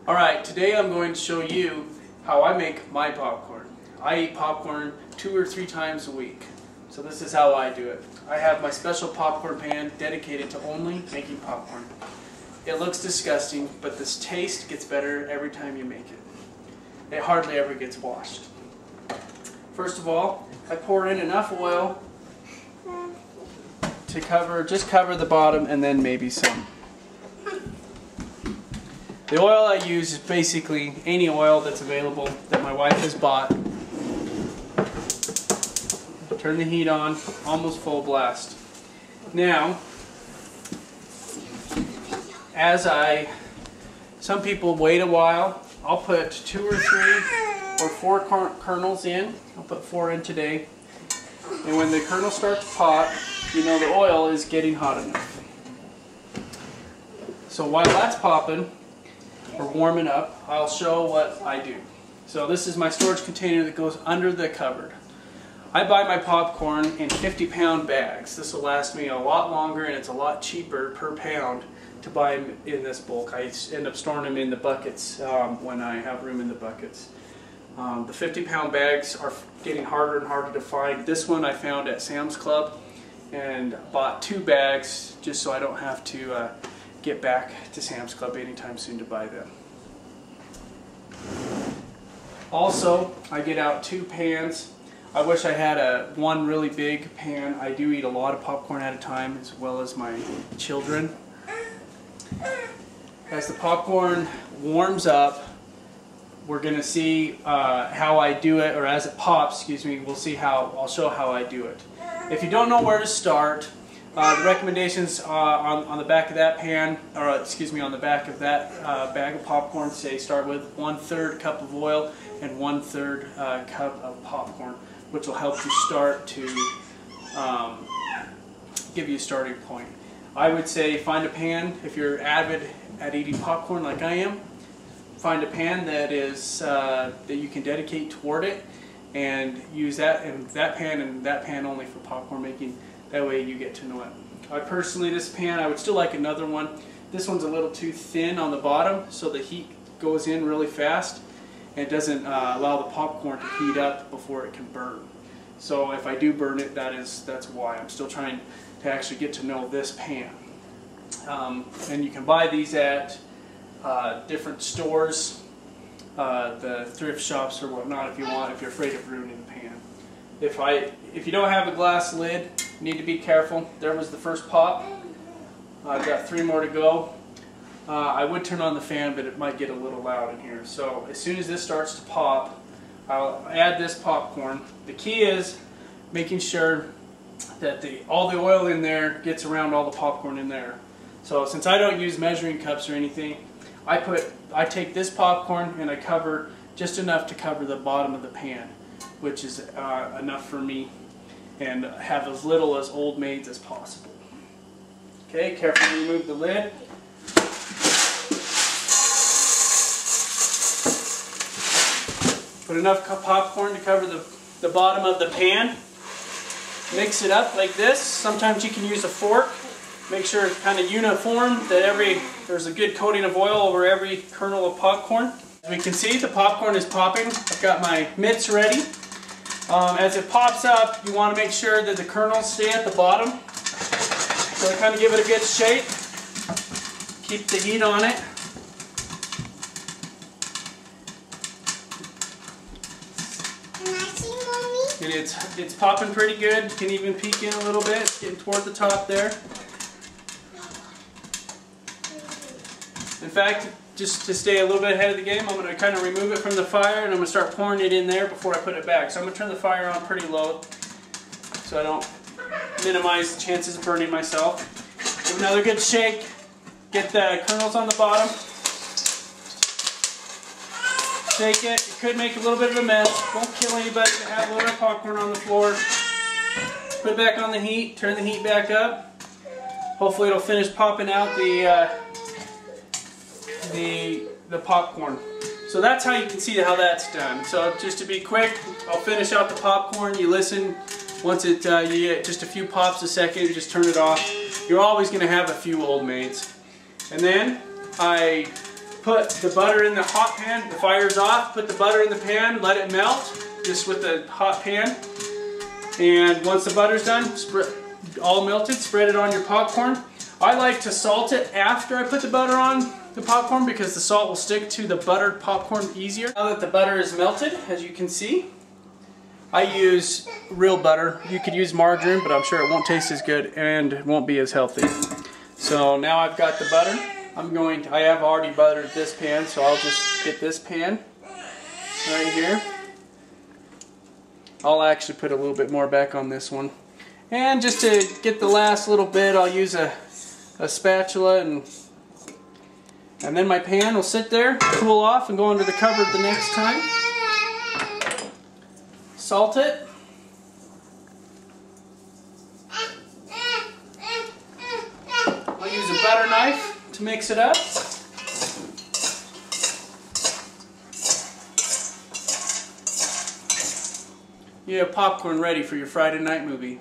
Alright, today I'm going to show you how I make my popcorn. I eat popcorn 2 or 3 times a week. So this is how I do it. I have my special popcorn pan dedicated to only making popcorn. It looks disgusting, but this taste gets better every time you make it. It hardly ever gets washed. First of all, I pour in enough oil to cover the bottom and then maybe some. The oil I use is basically any oil that's available that my wife has bought. Turn the heat on, almost full blast. Now, some people wait a while. I'll put 2 or 3 or 4 kernels in. I'll put 4 in today. And when the kernels start to pop, you know the oil is getting hot enough. So while that's popping, or warming up, I'll show what I do. So this is my storage container that goes under the cupboard. I buy my popcorn in 50-pound bags. This will last me a lot longer and it's a lot cheaper per pound to buy them in this bulk. I end up storing them in the buckets when I have room in the buckets. The 50-pound bags are getting harder and harder to find. This one I found at Sam's Club and bought 2 bags just so I don't have to get back to Sam's Club anytime soon to buy them. Also, I get out 2 pans. I wish I had one really big pan. I do eat a lot of popcorn at a time, as well as my children. As the popcorn warms up, we're going to see how I do it, or as it pops, excuse me, I'll show how I do it. If you don't know where to start, the recommendations on the back of that pan, or excuse me, on the back of that bag of popcorn say start with 1/3 cup of oil and 1/3 cup of popcorn, which will help you start to give you a starting point. I would say find a pan, if you're avid at eating popcorn like I am, find a pan that is that you can dedicate toward it and use that pan only for popcorn making. That way you get to know it. This pan, I would still like another one. This one's a little too thin on the bottom, so the heat goes in really fast and it doesn't allow the popcorn to heat up before it can burn. So if I do burn it, that's why. I'm still trying to actually get to know this pan. And you can buy these at different stores, the thrift shops or whatnot if you're afraid of ruining the pan. If you don't have a glass lid, you need to be careful. There was the first pop. I've got 3 more to go. I would turn on the fan, but it might get a little loud in here. So as soon as this starts to pop, I'll add this popcorn. The key is making sure that all the oil in there gets around all the popcorn in there. So since I don't use measuring cups or anything, I take this popcorn and I cover just enough to cover the bottom of the pan, which is enough for me, and have as little as Old Maids as possible. Okay, carefully remove the lid. Put enough popcorn to cover the bottom of the pan. Mix it up like this. Sometimes you can use a fork. Make sure it's kind of uniform, that there's a good coating of oil over every kernel of popcorn. As we can see, the popcorn is popping. I've got my mitts ready. As it pops up, you want to make sure that the kernels stay at the bottom. So kind of give it a good shake. Keep the heat on it. And it's popping pretty good. You can even peek in a little bit. It's getting toward the top there. In fact, just to stay a little bit ahead of the game, I'm going to kind of remove it from the fire and I'm going to start pouring it in there before I put it back. So I'm going to turn the fire on pretty low so I don't minimize the chances of burning myself. Give another good shake. Get the kernels on the bottom. Shake it. It could make a little bit of a mess. Won't kill anybody to have a little popcorn on the floor. Put it back on the heat. Turn the heat back up. Hopefully it'll finish popping out the popcorn. So that's how you can see how that's done. So just to be quick, I'll finish out the popcorn. You listen. Once you get just a few pops a second, you just turn it off. You're always going to have a few Old Maids. And then I put the butter in the hot pan, the fire's off, put the butter in the pan, let it melt, just with the hot pan. And once the butter's done, all melted, spread it on your popcorn. I like to salt it after I put the butter on the popcorn because the salt will stick to the buttered popcorn easier. Now that the butter is melted, as you can see, I use real butter. You could use margarine, but I'm sure it won't taste as good and it won't be as healthy. So now I've got the butter. I have already buttered this pan, so I'll just get this pan right here. I'll actually put a little bit more back on this one. And just to get the last little bit, I'll use a spatula, and then my pan will sit there, cool off, and go under the cupboard the next time. Salt it. I'll use a butter knife to mix it up. You have popcorn ready for your Friday night movie.